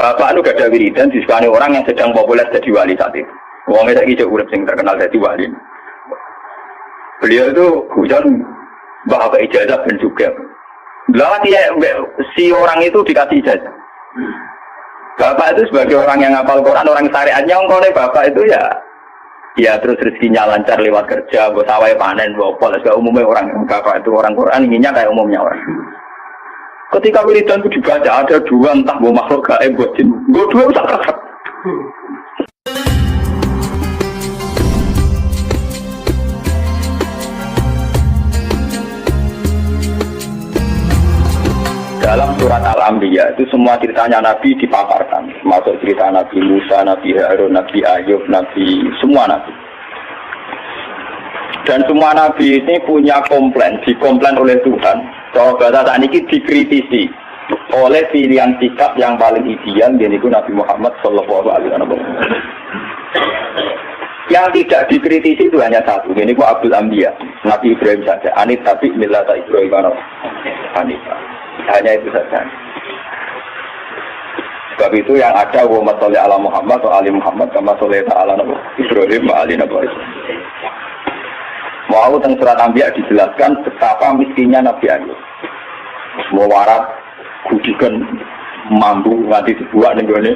Bapak itu gak ada wiridan disukani orang yang sedang populer jadi wali saat itu. Wongnya lagi urip sing terkenal jadi wali. Beliau itu hujan bapak ijazah dan juga. Lalu dia si orang itu dikasih ijazah. Bapak itu sebagai orang yang hafal Quran, orang syariatnya, ngkone bapak itu ya terus rezekinya lancar lewat kerja, buat sawai panen, buat pol. Segala umumnya orang bapak itu orang Quran inginnya kayak umumnya orang. Ketika wiridan itu dibaca ada dua entah buat makhluk gaib buat jin, gue dua itu tak kerap. Dalam surat Al-Anbiya itu semua ceritanya Nabi dipaparkan, masuk cerita Nabi Musa, Nabi Harun, Nabi Ayub, semua Nabi. Dan semua Nabi ini punya dikomplain oleh Tuhan. Kalau bahasa saat ini dikritisi oleh pilihan sikap yang paling ideal, yaitu Nabi Muhammad Sallallahu Alaihi Wasallam. Yang tidak dikritisi itu hanya satu, yaitu Abdul Anbiya, Nabi Ibrahim saja. Anit tapi millata Ibrahim Hanifah. Hanya itu saja. Sebab itu yang ada wa sholli ala Muhammad wa ali Muhammad kama shollaita ala Ibrahim wa ali Ibrahim. Mau tentang surat Anbiya dijelaskan betapa miskinnya Nabi Ayub. Mewarat kudikan mampu nganti dibuat ning gone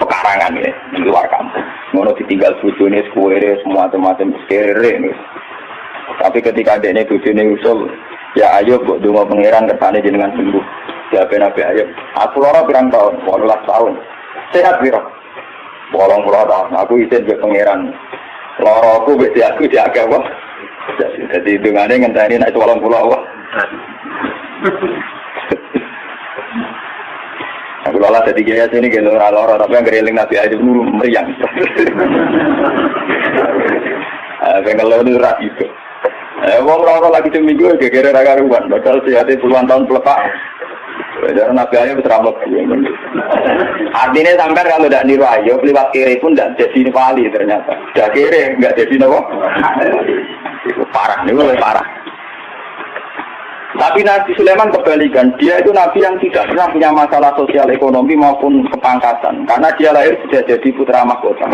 pekarangan ya di luar kampung. Ngono ditinggal bojone sekuwere semua macam sekere. Tapi ketika dekne bojone usul, ya Ayub kok donga pangeran kersane jenengan sembuh. Jawabe Nabi Ayub, aku lara pirang tahun, 18 tahun. Sehat piro? 80 tahun. Aku izin ke pangeran. Lara aku wis aku diake apa? Jadi dungane ngenteni nek 80 apa? Aku lala jadi gaya sini gitu lara tapi yang gereling Nabi Ayub dulu meriang. Kalau itu rapi itu. Wong lara lagi seminggu gegere ra karuan, padahal sehate puluhan tahun pelepak. Jadi Nabi Ayub teramuk. Artinya sampai kalau tidak niru Ayub lewat kiri pun tidak jadi wali ternyata. Sudah kiri nggak jadi nopo. Itu parah, ini lebih parah. Tapi Nabi Sulaiman kebalikan, dia itu Nabi yang tidak pernah punya masalah sosial ekonomi maupun kepangkatan, karena dia lahir sudah jadi putra mahkota.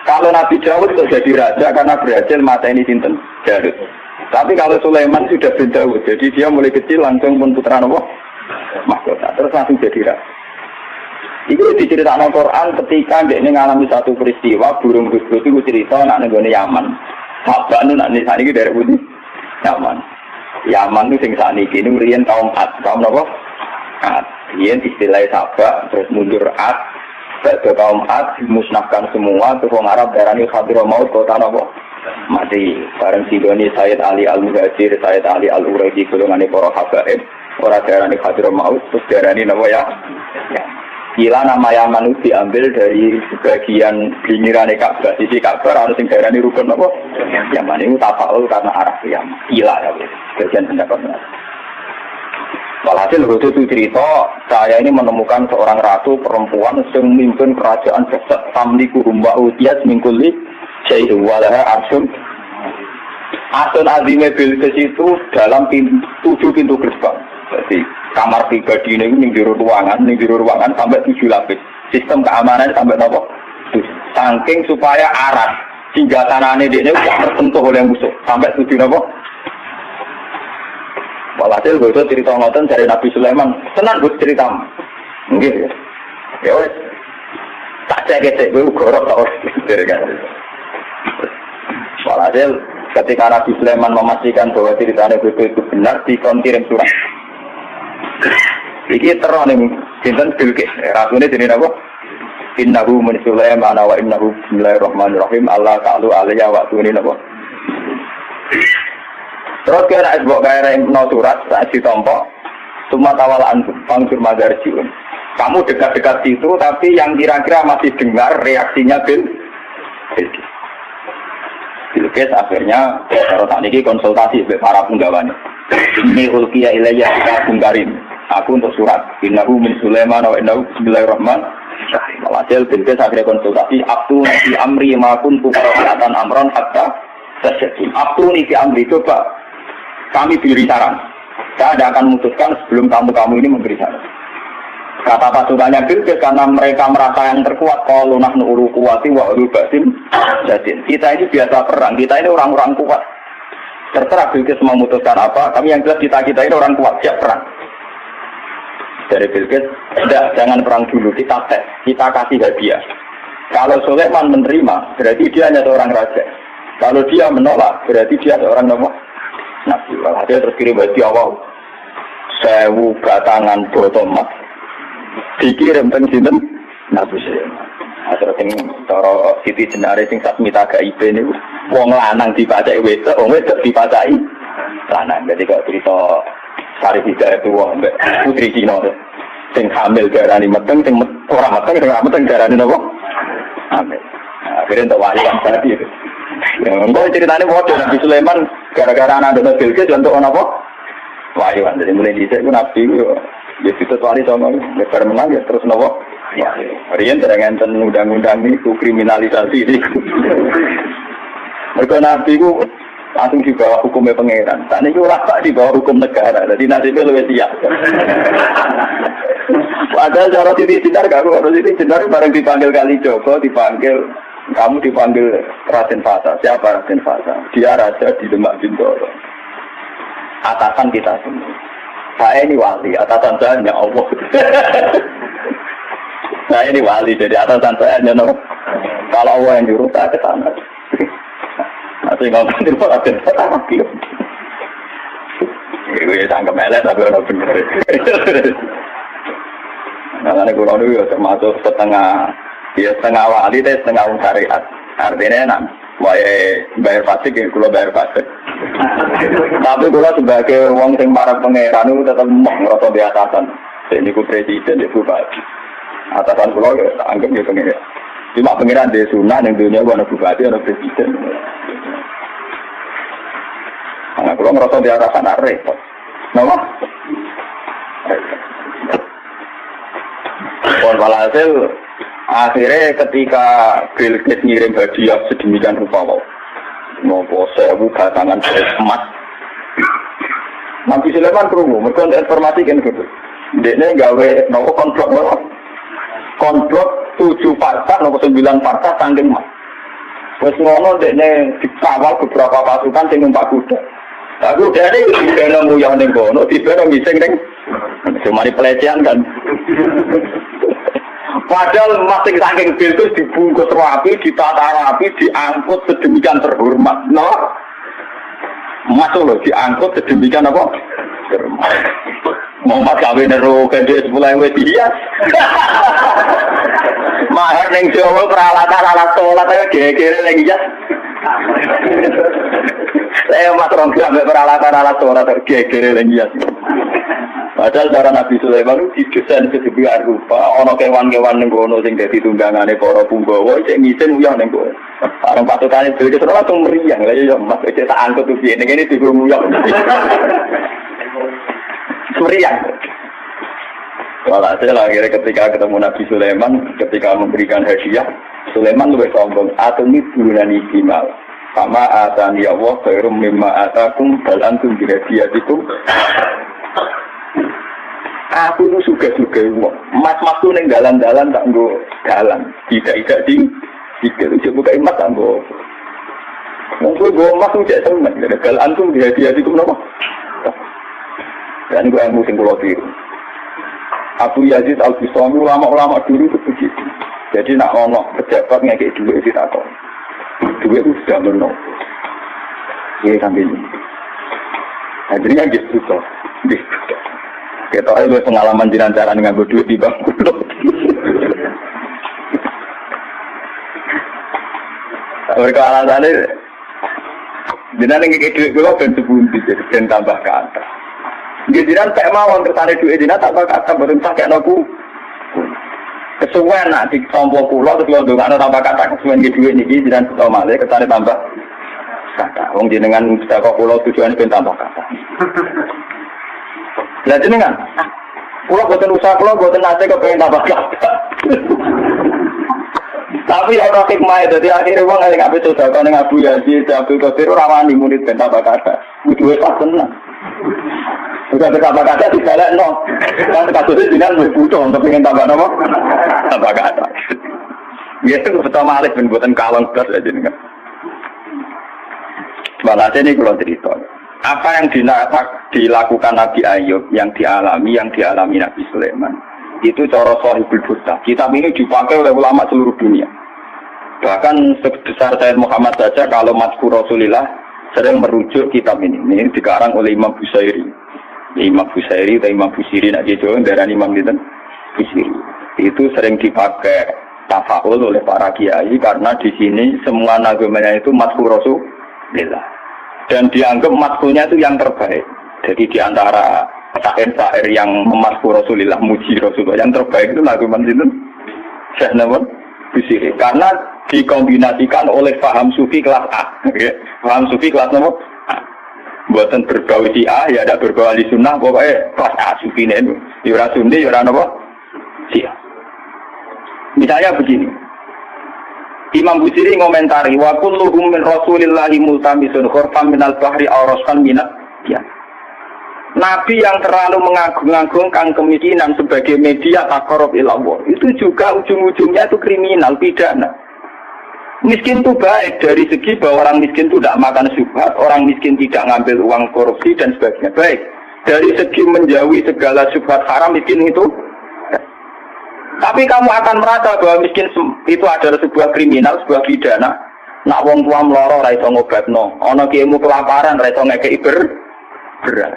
Kalau Nabi Dawud itu jadi raja karena berhasil mateni sinten Jarud. Tapi kalau Sulaiman sudah bin Dawud, jadi dia mulai kecil langsung pun putra mahkota, terus langsung jadi raja. Itu diceritakan Al-Quran ketika dia mengalami satu peristiwa burung busbus itu cerita nak nenggone Yaman. Sabak itu nak nisani itu dari putih Yaman. Yaman itu sing saniki ini riyen kaum Ad, kaum apa? Ad. Riyen istilah Sabak terus mundur Ad, ke kaum Ad dimusnahkan semua, terus orang Arab darani Khadirul Maut kota apa? Mati. Bareng Sidoni Sayyid Ali Al-Muhajir, Sayyid Ali Al-Uraidi golongane para habaib, ora darani Khadirul Maut, terus darani napa ya? Gila nama Yaman itu diambil dari bagian pinggiran Ka'bah, sisi Ka'bah harus yang daerah ini rukun apa? Yaman itu tapal karena arah Yaman. Gila ya, bagian pendapatnya. Walhasil waktu itu cerita, saya ini menemukan seorang ratu perempuan yang memimpin kerajaan besar tamliku rumba utiyat mingkuli syai'u walaha arsun. Arsun azime Bilqis itu dalam 7 pintu gerbang. Jadi kamar pribadi ini ning jero ruangan sampai 7 lapis. Sistem keamanan sampai nopo? Saking supaya arah hingga tanahane dekne tidak tersentuh oleh musuh sampai 7 nopo? Walhasil bocor cerita ngoten dari Nabi Sulaiman. Tenan bos cerita. Nggih. Ya wis. Tak cek-cek kowe gorok ta ora. Walhasil ketika Nabi Sulaiman memastikan bahwa ceritanya itu benar, dikonkirim surat. Iki terang nih, sinten Bilqis. Rasune jenenge apa? Innahu min Sulaiman wa innahu bismillahirrahmanirrahim. Allah ta'ala alayya wa tuni napa. Terus kira esbok kaya no surat saat ditompo, cuma tawalan pangkur madarjiun. Kamu dekat-dekat situ, tapi yang kira-kira masih dengar reaksinya Bilqis akhirnya kalau saat ini konsultasi dengan para penggawaannya. Ini ulkiya ilayya kitabun karim. Aku untuk surat innahu min Sulaiman wa innahu bismillahirrahmanirrahim. Walhasil Bilqis akhirnya konsultasi abtu fi amri ma kuntu qura'atan amran hatta tasjud. Abtu fi amri, coba kami beri saran. Saya tidak akan memutuskan sebelum kamu ini memberi saran. Kata pasukannya Bilqis karena mereka merasa yang terkuat. Kalau nahnu ulu kuwati wa ulu batin jadin. Kita ini biasa perang, kita ini orang-orang kuat. Terserah Bilqis memutuskan apa, kami yang jelas kita ini orang kuat, siap perang. Dari Bilqis, tidak, jangan perang dulu, kita tes, kita kasih hadiah. Kalau Sulaiman menerima, berarti dia hanya seorang raja. Kalau dia menolak, berarti dia seorang nabi. Walhasil terus kirim hadiah awal. 1000 batangan botol emas. Dikirim teng sinten Nabi Sulaiman. Terus sing cara Siti Jenare sing Satmita Gaib niku wong lanang dipacaki wedok, wong wedok dipacaki lanang. Jadi kok cerita Sari Hidayah itu wong mbek putri Cina sing hamil darani meteng, sing ora meteng darani napa? Hamil. Akhirnya untuk walian tadi itu. Engko ceritane padha Nabi Sulaiman gara-gara anak Nabi Bilqis untuk apa? Walian. Jadi mulai dhisik ku Nabi ya ditut wali sama lebar menang ya terus napa? Ya. Riyen terang enten undang-undang niku kriminalisasi niku. Mergo Nabi ku langsung di bawah hukumnya pangeran. Saat ini ulama di bawah hukum negara. Jadi nasibnya lebih siap. Padahal cara Siti Jenar gak aku. Kalau Siti Jenar bareng dipanggil Kalijogo, kamu dipanggil Raden Fasa. Siapa Raden Fasa? Dia raja di Demak Bintoro. Atasan kita semua. Saya ini wali. Atasan saya hanya Allah. Saya ini wali. Jadi atasan saya hanya Allah. Kalau Allah yang nyuruh saya ke sana. Nanti nggak mungkin Raden Fasa lagi. Gue tangkap melet tapi orang bener. Nah, ini kalau itu termasuk setengah wali, setengah syariat. Artinya enak. Wae bayar pajak, kalau bayar pajak. Tapi kalau sebagai wong sing para pangeran itu tetap ngerasa di atasan. Ini ku presiden, itu bupati. Atasan kalau anggap dia pangeran. Cuma pangeran di sunnah yang dunia ada bupati, ada presiden. Nah, kalau ngerasa di atasan repot. Nama? Walhasil akhirnya ketika Bilqis ngirim hadiah sedemikian rupa nopo 1000 batangan emas. Nabi Sulaiman krungu, mergo informasi kan gitu. Dekne gawe nopo kontrok 7 parta nopo 9 parta saking emas. Wes ngono dekne dikawal beberapa pasukan sing numpak kuda. Aku dari dibena muyah ning kono, dibena ngising ning cuma pelecehan kan. Padahal masing saking Bilqis dibungkus rapi, ditata rapi, diangkut sedemikian terhormat. No? Masuk loh, diangkut sedemikian apa? Terhormat. Muhammad kawin nero gede 10.000 dihias. Mahar ning Jawa peralatan alat sholat aja gere-gere lagi ya. Saya mas rongga sampai peralatan alat sholat gere-gere lagi ya. Padahal cara Nabi Sulaiman itu didesain sedemikian rupa, ono kewan-kewan ning kono sing dadi tunggangane para punggawa, sing ngisin uyah ning kono. Bareng patutane dhewe terus langsung meriang. Lah ya Mas, cek tak angkut tuh piye ning kene digurung uyah. Meriang. Walhasil akhirnya ketika ketemu Nabi Sulaiman, ketika memberikan hadiah, Sulaiman lebih sombong. Atuni bulani kimal. Sama atani Allah khairum mimma atakum bal antum bi hadiyatikum. Aku tuh suka-suka mas-mas tuh neng dalan-dalan tak nggo dalan, tidak di buka emas tak nggo. Mungkin gue mas tuh cek temen, kalau antum hati-hati itu kenapa? Dan gue yang musim pulau tiru. Abu Yazid Al-Bistami ulama-ulama dulu itu begitu. Jadi nak ngomong pejabat ngekek duit itu tak tahu. Duit itu sudah menol. Iya sampai ini. Nah jadi kan gitu toh. Kita itu pengalaman jiran cara nganggo duit di bangku. Mereka alasannya, jiran ngekek duit gue ben sebundi jadi ben tambah ke atas. Jiran tak mau tertarik duit jiran tambah ke atas baru tak kayak aku. Kesuwen nak di tombol pulau terus lo dengan tambah kata kesuwen di duit ini jiran setau malah tertarik tambah kata. Wong jenengan sudah kok pulau tujuan ben tambah kata. Lah jenengan, pulau boten usaha pulau boten nate kok pengen tambah kata. Tapi ya ora hikmah dadi akhire wong nek gak betul kok ning Abu Yazid, Abdul Qadir ora wani murid ben tambah kata. Duwe pas tenan. Juga tambah kata dibalik no. Kan kasusnya dengan butuh untuk pengen tambah nama. Tambah kata. Biasa pertama Alex buatan kalong belas aja nih kan. Balasnya ini kalau cerita. Apa yang dilakukan Nabi Ayub, yang dialami Nabi Sulaiman, itu cara Shahihul Burdah. Kitab ini dipakai oleh ulama seluruh dunia. Bahkan sebesar Sayyid Muhammad saja kalau Mazkur Rasulillah sering merujuk kitab ini. Ini dikarang oleh Imam Busairi. Imam Busairi atau Imam Busiri nak jauh dari Imam Busiri. Itu sering dipakai tafaul oleh para kiai karena di sini semua nagamanya itu Mazkur Rasulillah. Dan dianggap mazkurnya itu yang terbaik. Jadi di antara syair-syair yang memaskur Rasulillah, muji Rasulullah, yang terbaik itu nagaman itu Syekh Busiri. Karena dikombinasikan oleh paham sufi kelas A. Paham sufi kelas nomor A. Buatan berbau di A, ya ada berbau di sunnah, pokoknya kelas A sufi ini. Yura sundi, yura apa? Sia. Misalnya begini. Imam Busiri ngomentari, wa kulluhum min rasulillahi multamisun khurfam minal bahri awroskan minat. Ya. Nabi yang terlalu mengagung-agungkan kemiskinan sebagai media taqarrub ila Allah, itu juga ujung-ujungnya itu kriminal, pidana. Miskin itu baik dari segi bahwa orang miskin itu tidak makan syubhat, orang miskin tidak ngambil uang korupsi dan sebagainya. Baik. Dari segi menjauhi segala syubhat haram, miskin itu. Tapi kamu akan merasa bahwa miskin itu adalah sebuah kriminal, sebuah pidana. Nak wong tua meloro ra iso ngobatno, ana kiaimu kelaparan ra iso ngekeki beras.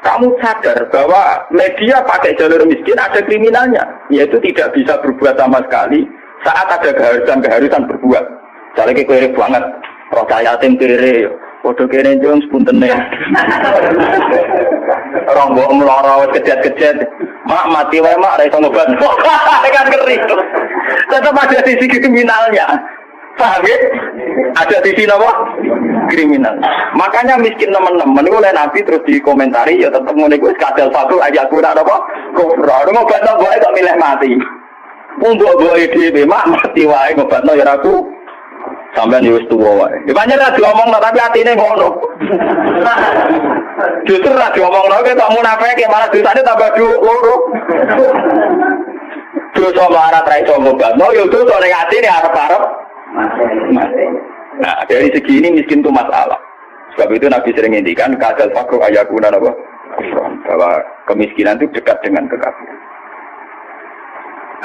Kamu sadar bahwa media pakai jalur miskin ada kriminalnya, yaitu tidak bisa berbuat sama sekali saat ada keharusan berbuat. Misalnya kere banget, roh yatim kere, podo kere jong sepuntene. Rombok meloro kejet-kejet, mak mati wae mak ra iso ngobat. Kan ngeri. Tetap ada sisi kriminalnya. Paham ya? Ada sisi apa? Kriminal. Makanya miskin teman-teman itu oleh Nabi terus dikomentari ya tetap ngene kuwi kadal satu aja kurang apa? Kufra. Ngobatno wae kok milih mati. Mbok-mbok dhewe mak mati wae ngobatno ya aku. Sampeyan wis tuwa wae. Ya pancen ra diomongno tapi atine ngono. Justru ra diomongno kok munafik malah dosane tambah loro. Dosa marat ra iso ngobatno ya dosa ning atine arep-arep mati. Nah, dari segi ini miskin itu masalah. Sebab itu Nabi sering ngendikan kadal fakru ayakuna apa? Bahwa kemiskinan itu dekat dengan kekafiran.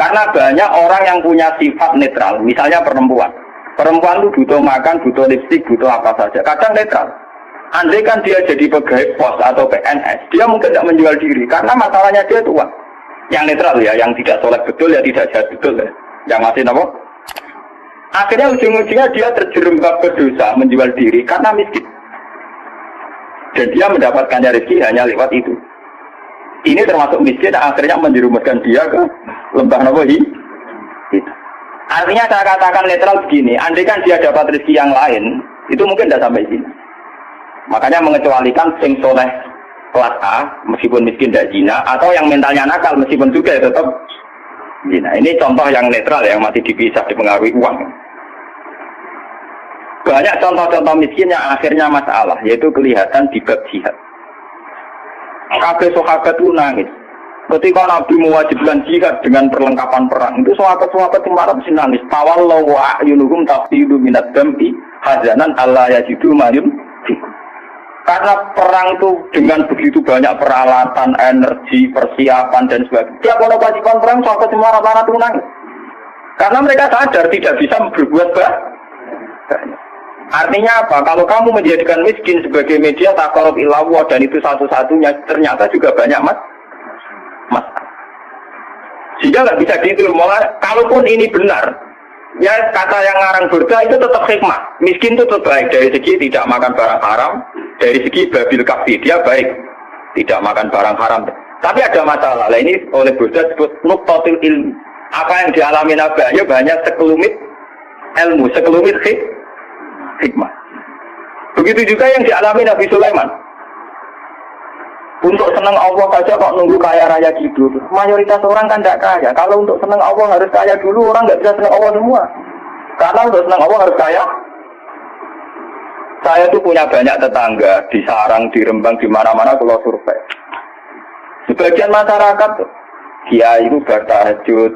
Karena banyak orang yang punya sifat netral, misalnya perempuan. Perempuan itu butuh makan, butuh lipstik, butuh apa saja. Kadang netral. Andai kan dia jadi pegawai pos atau PNS, dia mungkin tidak menjual diri karena masalahnya dia itu uang. Yang netral ya, yang tidak soleh betul ya tidak jahat betul ya. Yang masih apa? Akhirnya ujung-ujungnya dia terjerembab ke dosa menjual diri karena miskin. Dan dia mendapatkannya rezeki hanya lewat itu. Ini termasuk miskin yang akhirnya menjerumuskan dia ke lembah nawahi. Artinya saya katakan netral begini, andai kan dia dapat rezeki yang lain, itu mungkin tidak sampai sini. Makanya mengecualikan sing soleh kelas A, meskipun miskin tidak zina, atau yang mentalnya nakal meskipun juga tetap zina. Ini contoh yang netral yang masih dipisah dipengaruhi uang. Banyak contoh-contoh miskin yang akhirnya masalah, yaitu kelihatan di bab jihad. Kabeh sahabat itu nangis. Ketika Nabi mewajibkan jihad dengan perlengkapan perang, itu sahabat-sahabat yang marah mesti nangis. Tawallahu wa a'yunuhum tafidu minad dam'i hazanan alla yajidu ma yunfiqun. Karena perang itu dengan begitu banyak peralatan, energi, persiapan dan sebagainya. Tiap orang kewajiban perang, sahabat semua marah-marah itu nangis. Karena mereka sadar tidak bisa berbuat banyak. Artinya apa? Kalau kamu menjadikan miskin sebagai media taqarrub ila Allah dan itu satu-satunya, ternyata juga banyak mas. Sehingga nggak bisa gitu. Malah kalaupun ini benar, ya kata yang ngarang Burda itu tetap hikmah. Miskin itu tetap baik dari segi tidak makan barang haram, dari segi babil kafi dia baik, tidak makan barang haram. Tapi ada masalah. Nah, ini oleh Burda disebut nuqtatul ilmi. Apa yang dialami Nabi Ayub hanya sekelumit ilmu, sekelumit hikmah. Begitu juga yang dialami Nabi Sulaiman. Untuk senang Allah saja kok nunggu kaya raya gitu. Mayoritas orang kan tidak kaya. Kalau untuk senang Allah harus kaya dulu, orang nggak bisa senang Allah semua. Karena untuk senang Allah harus kaya. Saya tuh punya banyak tetangga di Sarang, di Rembang, di mana-mana kalau survei. Sebagian masyarakat kiai itu bertahajud,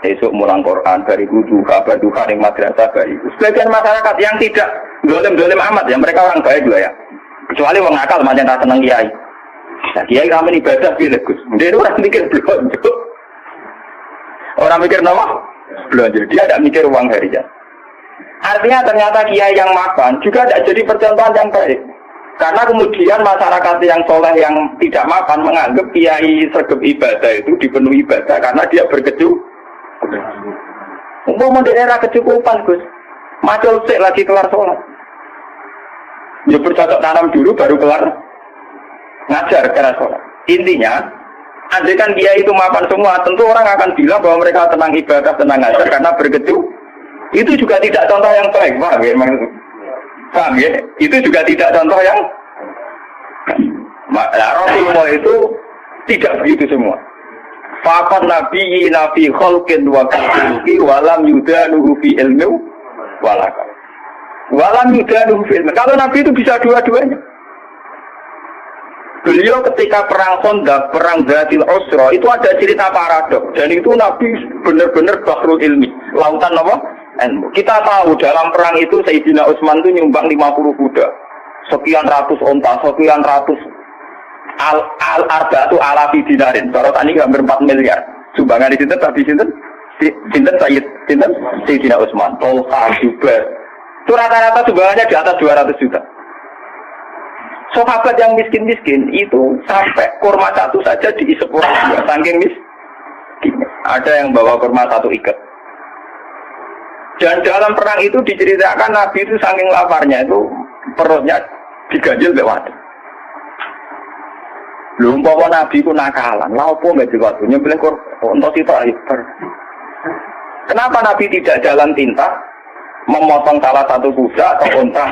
esok mulang Quran, bariku duha, berduha di madrasah bariku. Sebagian masyarakat yang tidak dolim amat ya, mereka orang baik juga ya. Kecuali orang nakal macam tak senang kiai. Nah, kiai kami ibadah pilih Gus. Dia orang mikir belanja. Orang mikir nama belanja. Dia tidak mikir uang harian. Artinya ternyata kiai yang makan juga tidak jadi percontohan yang baik. Karena kemudian masyarakat yang soleh yang tidak makan menganggap kiai sergap ibadah itu dipenuhi ibadah karena dia berkecukupan. Umpama daerah kecukupan Gus, macul sik lagi kelar sholat. Ya bercocok tanam dulu baru kelar ngajar kelar sholat. Intinya, andaikan kiai itu makan semua, tentu orang akan bilang bahwa mereka tenang ibadah, tenang ngajar karena berkecukupan. Itu juga tidak contoh yang baik, paham ya? Paham ya? Itu juga tidak contoh yang Rasulullah itu tidak begitu semua. Faqat nabiyina fi khalqin wa khuluqi walam yudanuhu fi ilmi walaka. Walam yudanuhu fi ilmi. Kalau Nabi itu bisa dua-duanya. Beliau ketika perang Khandaq, perang Dzatil Usra itu ada cerita paradok dan itu Nabi benar-benar bahrul ilmi, lautan apa? Kita tahu dalam perang itu Sayyidina Utsman itu nyumbang 50 kuda, sekian ratus onta, sekian ratus al-arba'atu alafi dinarin. Kalau tadi hampir 4 miliar. Sumbangan di situ tapi sinten Sayyidina Utsman, Tolha, Zubair. Itu rata-rata sumbangannya di atas 200 juta. Sahabat yang miskin-miskin itu sampai kurma satu saja diisep orang, saking miskin. Ada yang bawa kurma satu ikat. Dan dalam perang itu diceritakan Nabi itu saking laparnya itu perutnya diganjil oleh wadah. Belum bahwa Nabi itu nakalan, lapo nggak diwadu nyembelih untuk itu ibar. Kenapa Nabi tidak jalan tinta, memotong salah satu kuda atau unta,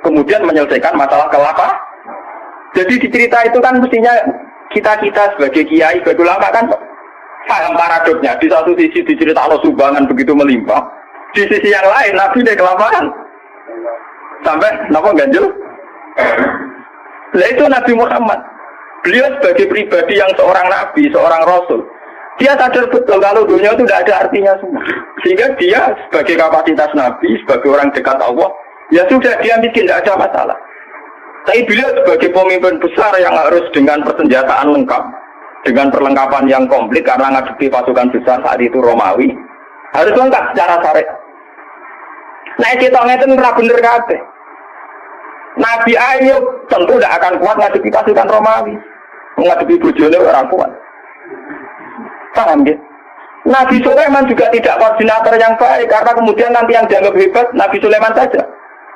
kemudian menyelesaikan masalah kelapa? Jadi di cerita itu kan mestinya kita sebagai kiai, sebagai ulama kan paham paradoknya. Di satu sisi diceritakan sumbangan begitu melimpah. Di sisi yang lain, Nabi dia kelaparan. Sampai, kenapa ganjil? Nah itu Nabi Muhammad. Beliau sebagai pribadi yang seorang Nabi, seorang Rasul. Dia sadar betul kalau dunia itu tidak ada artinya semua. Sehingga dia sebagai kapasitas Nabi, sebagai orang dekat Allah, ya sudah dia miskin, tidak ada masalah. Tapi beliau sebagai pemimpin besar yang harus dengan persenjataan lengkap, dengan perlengkapan yang komplit karena ngadepi pasukan besar saat itu Romawi, harus lengkap secara syariat. Nah, cetoknya itu nggak bener kabeh. Nabi Ayub tentu tidak akan kuat ngadepi pasukan Romawi, ngadepi bojone orang kuat. Paham ya? Nabi Sulaiman juga tidak koordinator yang baik karena kemudian nanti yang dianggap hebat Nabi Sulaiman saja.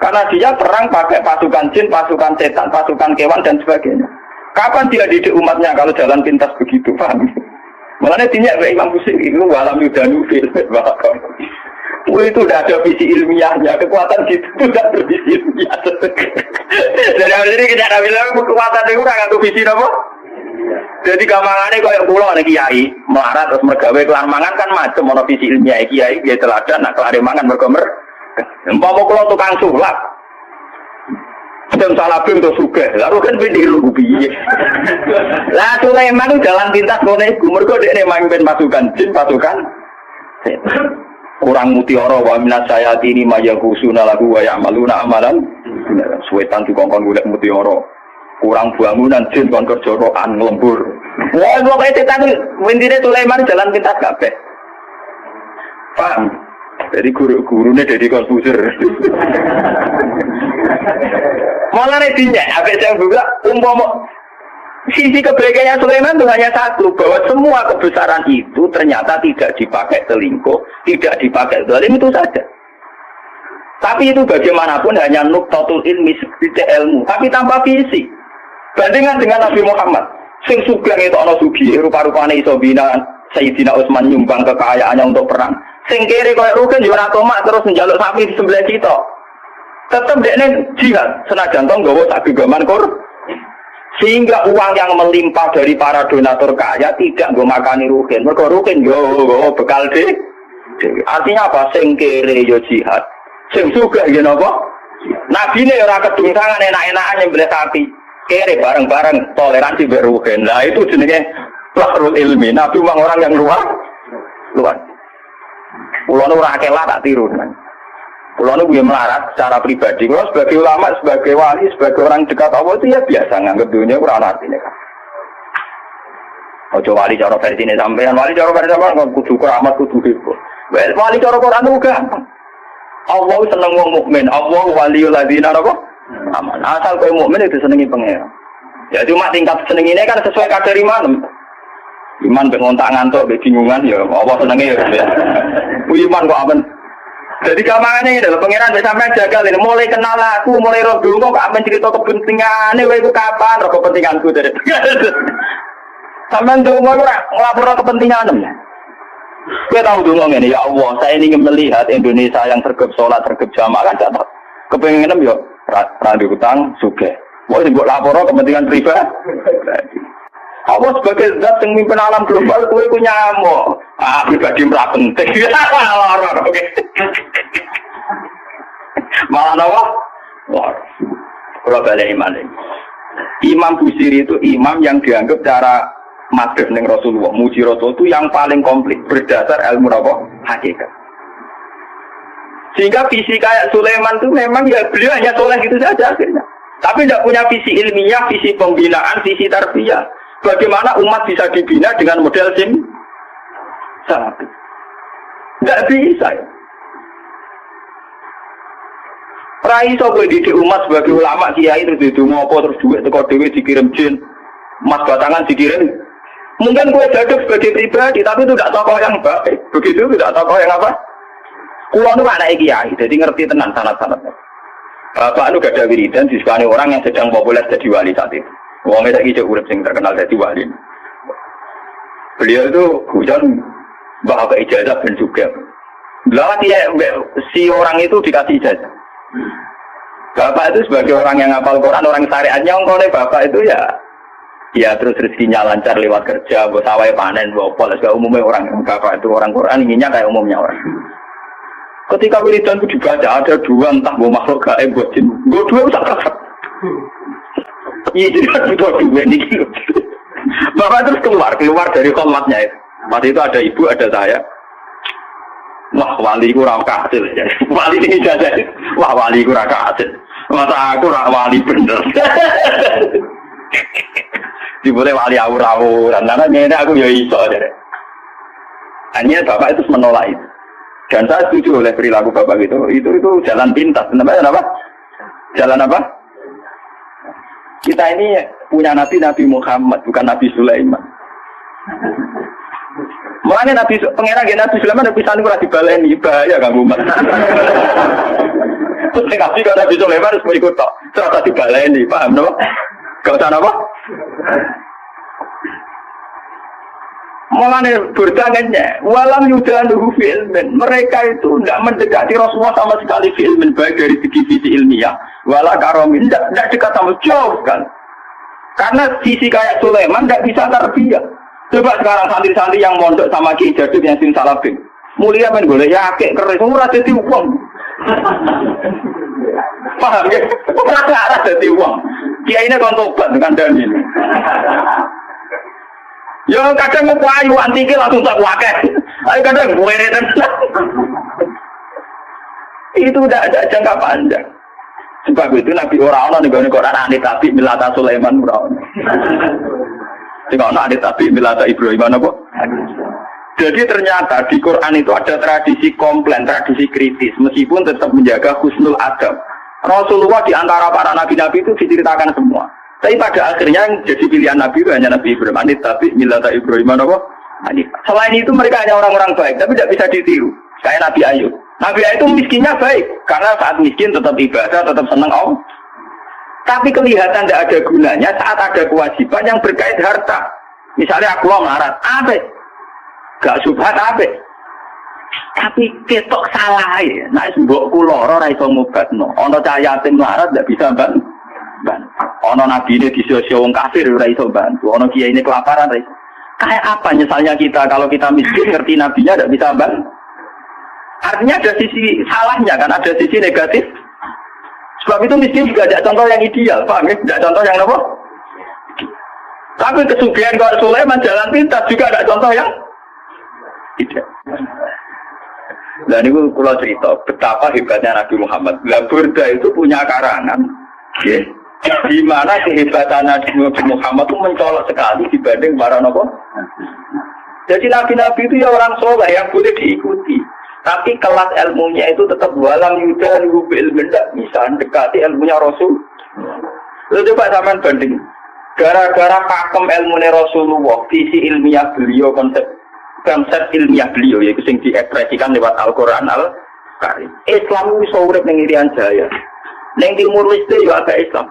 Karena dia perang pakai pasukan jin, pasukan setan, pasukan kewan dan sebagainya. Kapan dia didik umatnya kalau jalan pintas begitu? Paham? Makanya dinyak ke Imam Busiri itu walam yudanu fil itu udah ada visi ilmiahnya, kekuatan gitu udah bervisi ilmiah. Jadi kita bilang kekuatan itu udah nggak visi apa? Jadi gampangannya kayak pulau ada kiai melarat terus mergawe kelar mangan kan macam mono visi ilmiah kiai dia teladan, nak kelar mangan bergomer. Empama pulau tukang sulap, dan salah bim tuh suka, lalu kan berdiri piye. Lah Sulaiman itu jalan pintas kone mergo dekne mamimpin pasukan jin, pasukan kurang mutiara wa minas sayatini mayaghusuna lahu wa ya'maluna amalan suwetan dikongkon golek mutiara kurang bangunan jin kon kerja rokan lembur. Wah pokoke setan windine Sulaiman jalan pintas kabeh. Paham? Jadi guru-gurunya dari Konfusius. Malah netinya, apa yang bilang umpama sisi kebaikannya Sulaiman itu hanya satu, bahwa semua kebesaran itu ternyata tidak dipakai selingkuh, tidak dipakai zalim itu saja. Tapi itu bagaimanapun hanya nuktatul ilmi seperti ilmu, tapi tanpa visi. Bandingkan dengan Nabi Muhammad, sing sugeng itu ana sugi, rupa-rupane iso bina Sayyidina Utsman nyumbang kekayaannya untuk perang. Sing kiri koyo rugen yo ora tomak terus njaluk sapi di sebelah cita. Tetep dekne jihad senajan to nggawa sak gegaman kur. Sehingga uang yang melimpah dari para donatur kaya tidak nggo makani rugen. Mergo rugen yo bekal dhewe. Artinya apa? Sing kiri yo jihad. Sing sugih yo napa? Nabine ora kedungsangan enak-enakan nyembelih sapi. Kiri bareng-bareng toleransi mbek rugen. Lah itu jenenge Lahrul ilmi, Nabi memang orang yang luar. Pulau nu rakelah tak tiru kan. Pulau nu punya melarat secara pribadi. Kalau sebagai ulama, sebagai wali, sebagai orang dekat Allah itu ya biasa nganggap dunia kurang artinya kan. Ojo wali cara versi ini sampean, wali cara versi sampean kudu keramat kudu hibur. Wali cara Quran itu gampang. Allah seneng wong mukmin, Allah waliul ladzina apa? Aman. Asal kowe mukmin itu senengi pangeran. Ya cuma tingkat seneng ini kan sesuai kadar iman. Iman bengontak ngantuk, bingungan ya Allah senenge ya. Iman kok aman. Jadi gampangane lho pangeran wis sampean jagal ini mulai kenal aku, mulai roh dulu kok amen cerita kepentingane kowe iku kapan roh kepentinganku dari. Sampeyan ndonga ora nglapor kepentingan. Kowe tahu ndonga ngene ya Allah, saya ingin melihat Indonesia yang sergap salat, sergap jamaah kan tak kepengin yo ra utang sugih. Mau mbok lapor kepentingan pribadi. Allah sebagai zat yang mimpin alam global, kowe ku nyamuk. Pribadi ora penting. Oke. Malah apa? Wah. Kalau balik iman ini. Imam Busiri itu imam yang dianggap cara madhep ning Rasulullah, muji Rasul itu yang paling komplit berdasar ilmu apa? Hakikat. Sehingga visi kayak Sulaiman itu memang ya beliau hanya soleh gitu saja akhirnya. Tapi tidak punya visi ilmiah, visi pembinaan, visi tarbiyah. Bagaimana umat bisa dibina dengan model salafi? Tidak bisa. Rai so kowe didik umat sebagai ulama kiai terus didonga apa terus duit teko dhewe dikirim jin, emas batangan dikirim. Mungkin kowe jatuh sebagai pribadi tapi itu tidak tokoh yang baik. Begitu tidak tokoh yang apa? Kulo nu anak kiai, jadi ngerti tenan sanad-sanadnya. Bapak itu gak ada wiridan disukani orang yang sedang populer jadi wali saat itu. Wong iki iki urip sing terkenal jadi wali. Beliau itu hujan bahwa ijazah dan juga. Lah dia si orang itu dikasih ijazah. Bapak itu sebagai orang yang hafal Quran, orang syariatnya ngene bapak itu ya terus rezekinya lancar lewat kerja, buat sawah panen, buat pol, segala umumnya orang bapak itu orang Quran inginnya kayak umumnya orang. Ketika wiridan itu dibaca ada dua entah mau makhluk gaib buat jin, buat dua usah kasar. Iya jadi kan dua nih. Bapak terus keluar dari komatnya itu. Waktu itu ada ibu, ada saya. Wah wali kurang kasil ya. Wali ini jadi. Wah wali kurang kasil. Masa aku wali bener. Diboleh wali awur-awuran. Karena ini aku ya iso jadi. Hanya bapak itu menolak itu. Dan saya setuju oleh perilaku bapak itu jalan pintas. Kenapa? Jalan apa? Kita ini punya Nabi Muhammad, bukan Nabi Sulaiman. Mulanya pengeran Nabi Sulaiman Nabi Sani kurang dibaleni, bahaya kan umat. Nabi kalau Nabi Sulaiman harus mengikut tak, terasa dibaleni, paham no? Gak usah apa? Mulanya bertanya, walam yudaluhu filmin. Mereka itu tidak mendekati Rasulullah sama sekali filmin, baik dari segi visi ilmiah, wala karomin, tidak dekat sama jauh kan. Karena sisi kayak Sulaiman tidak bisa tarbiyah. Coba sekarang santri-santri yang mondok sama Ki Jadid yang sin salabin, mulia main golek yakek keris, ora dadi wong. Paham ya? Ora dadi wong. Kiai ini kon tobat dengan dalil. Yo kadang mau payu antike langsung tak wakil. Ayo kadang gue tenan. Itu udah ada jangka panjang. Sebab itu Nabi orang-orang nih Quran aneh tapi milata Sulaiman orang. Tengok aneh tapi milata Ibrahim apa? Jadi ternyata di Quran itu ada tradisi komplain, tradisi kritis, meskipun tetap menjaga husnul adab. Rasulullah di antara para nabi-nabi itu diceritakan semua. Tapi pada akhirnya yang jadi pilihan Nabi itu hanya Nabi Ibrahim. Tapi milata Ibrahim apa? Selain itu mereka hanya orang-orang baik, tapi tidak bisa ditiru. Kayak Nabi Ayub. Nabi Ayub itu miskinnya baik, karena saat miskin tetap ibadah, tetap senang Allah. Tapi kelihatan tidak ada gunanya saat ada kewajiban yang berkait harta. Misalnya aku mau melarat, apa? Gak subhat apa? Tapi ketok salah ya. Nah, mbok kula ora iso ngobatno. Ana cah yatim melarat tidak bisa bantu. Ono nabi ini disio-sio wong kafir ora iso bantu. Ono kiai ini kelaparan ora iso. Kayak apa nyesalnya kita kalau kita miskin ngerti nabinya tidak bisa bantu. Artinya ada sisi salahnya kan, ada sisi negatif. Sebab itu miskin juga ada contoh yang ideal, paham ya? Tidak contoh yang apa? Tapi kesugihan kalau Sulaiman jalan pintas juga ada contoh yang tidak. Dan itu kalau cerita betapa hebatnya Nabi Muhammad. Burda itu punya karangan, ya, di mana kehebatan Nabi Muhammad itu mencolok sekali dibanding para nabi. Jadi nabi-nabi itu ya orang soleh yang boleh diikuti. Tapi kelas ilmunya itu tetap walam yuda rubi ilmu tidak bisa dekati ilmunya Rasul. Lalu coba sampean banding. Gara-gara pakem ilmunya Rasulullah, visi ilmiah beliau, konsep ilmiah beliau yaitu yang diekspresikan lewat Al-Quran Al-Karim. Islam itu urip ning Irian Jaya. Ning Timur Leste juga ada Islam.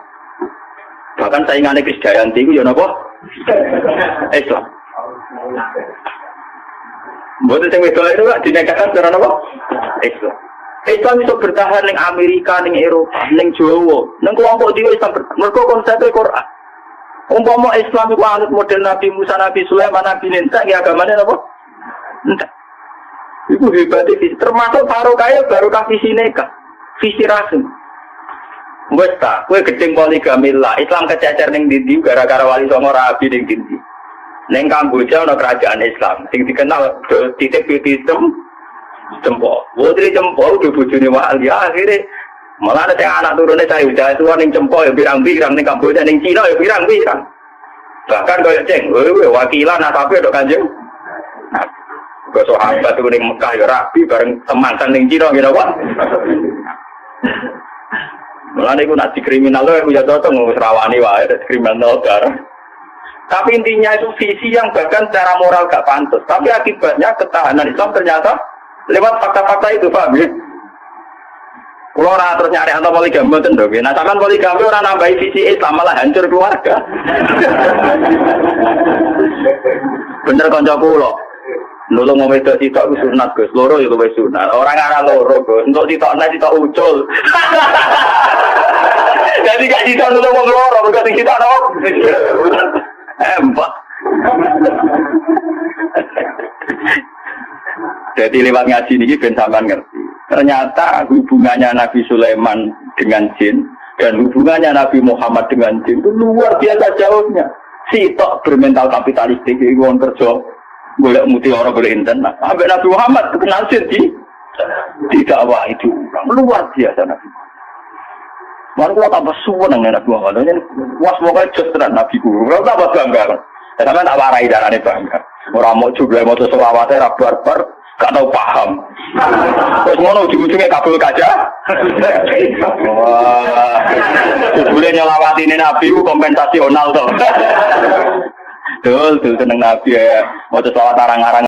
Bahkan saingannya Krisdayanti itu ya napa? Islam. Buat yang itu itu gak dinegasikan cara apa? Islam. Islam itu bertahan ning Amerika, ning Eropa, ning Jawa, ning kelompok dhewe Islam. Mergo konsep Al-Qur'an. Umpama Islam itu anut model Nabi Musa, Nabi Sulaiman, Nabi Ninta, ya agamanya apa? Entah. Itu hebatnya visi. Termasuk barokah barokah visi nikah, visi rasul. Wes ta, kowe gedeng poligami lah. Islam kececer ning ndi gara-gara wali songo rabi ning ndi. Neng Kamboja ada kerajaan Islam, yang dikenal titik sistem jempol. Putri jempol di bujuni mahal ya akhirnya malah ada yang anak turunnya saya udah tua neng jempol ya pirang-pirang neng Kamboja neng Cina ya pirang-pirang. Bahkan kalau ceng, wakilan apa ada kanjeng. Nah, ke sahabat itu neng Mekah ya rapi bareng teman neng Cina gitu kan. Malah nih aku nak kriminal loh, aku jatuh tuh ngerawani wah ada kriminal darah. Tapi intinya itu visi yang bahkan secara moral gak pantas. Tapi akibatnya ketahanan Islam ternyata lewat fakta-fakta itu, Pak. Kalau orang terus nyari atau poligami itu dong. Nah, sampai poligami orang nambahi visi Islam malah hancur keluarga. Bener koncoku loh. Nulung ngomong itu sitok itu sunat, Gus. Loro itu lebih sunat. Orang arah loro, Gus. Untuk sitok naik sitok ucul. Jadi gak sitok nulung ngomong loro, bukan sitok dong. Empat. Jadi lewat ngaji ini ben sampean ngerti. Ternyata hubungannya Nabi Sulaiman dengan jin dan hubungannya Nabi Muhammad dengan jin itu luar biasa jauhnya. Sitok bermental kapitalistik iki wong kerja golek mutiara golek internet. Sampai Nabi Muhammad kenal jin di dakwah itu luar biasa Nabi. Mari kita tambah suweneng Nabi Muhammad. Was pokoknya just tenan Nabi guru. Kita tambah bangga. Tapi tak warai darane bangga. Ora mau juga mau selawate ra barbar, gak tau paham. Terus ngono ujung-ujunge kabul kaca. Wah. Jebule nyelawatine Nabi ku kompensasional to. Dul seneng Nabi ya. Mau selawat arang-arang